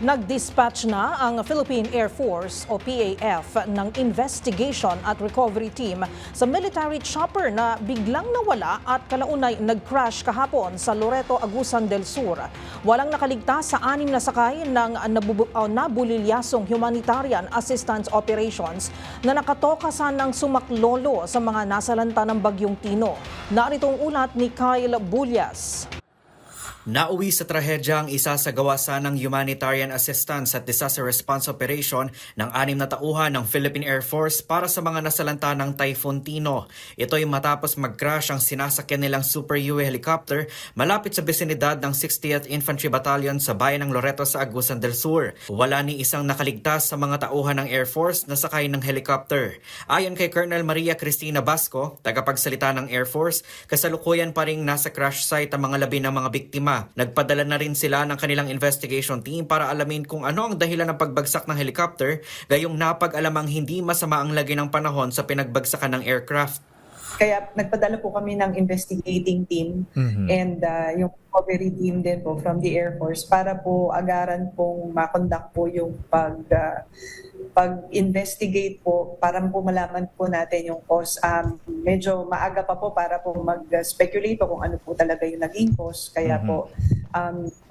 Nag-dispatch na ang Philippine Air Force o PAF ng investigation at recovery team sa military chopper na biglang nawala at kalaunay nag-crash kahapon sa Loreto, Agusan del Sur. Walang nakaligtas sa 6 na sakay ng nabulilyasong humanitarian assistance operations na nakatokasan ng sumaklolo sa mga nasalanta ng Bagyong Tino. Narito ang ulat ni Kyle Bulyas. Nauwi sa trahedya ang isa sa gawasan ng Humanitarian Assistance at Disaster Response Operation ng 6 na tauhan ng Philippine Air Force para sa mga nasalanta ng Typhoon Tino. Ito ay matapos mag-crash ang sinasakyan nilang Super UA helicopter malapit sa bisinidad ng 60th Infantry Battalion sa bayan ng Loreto sa Agusan del Sur. Wala ni isang nakaligtas sa mga tauhan ng Air Force na sakay ng helicopter. Ayon kay Colonel Maria Cristina Basco, tagapagsalita ng Air Force, kasalukuyan pa ring nasa crash site ang mga labi ng mga biktima. Nagpadala na rin sila ng kanilang investigation team para alamin kung ano ang dahilan ng pagbagsak ng helicopter, gayong napag-alamang hindi masama ang lagay ng panahon sa pinagbagsakan ng aircraft. Kaya nagpadala po kami ng investigating team and yung recovery team din po from the Air Force para po agaran pong makonduct po yung pag-investigate po para po malaman po natin yung cause. Medyo maaga pa po para po mag-speculate po kung ano po talaga yung naging cause. Kaya po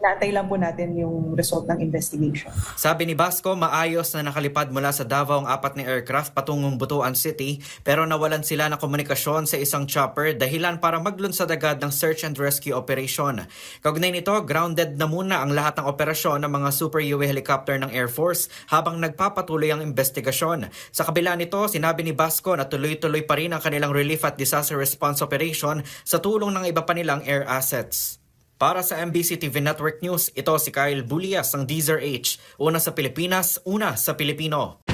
naantay lang po natin yung result ng investigation. Sabi ni Basco, maayos na nakalipad mula sa Davao ang 4 na aircraft patungong Butuan City pero nawalan sila ng komunikasyon sa isang chopper dahilan para maglunsad agad ng search and rescue operation. Kaugnay nito, grounded na muna ang lahat ng operasyon ng mga Super UA helicopter ng Air Force habang nagpapatuloy ang investigasyon. Sa kabila nito, sinabi ni Basco na tuloy-tuloy pa rin ang kanilang relief at disaster response operation sa tulong ng iba pa nilang air assets. Para sa MBC TV Network News, ito si Kyle Bulyas ng Deezer H. Una sa Pilipinas, una sa Pilipino.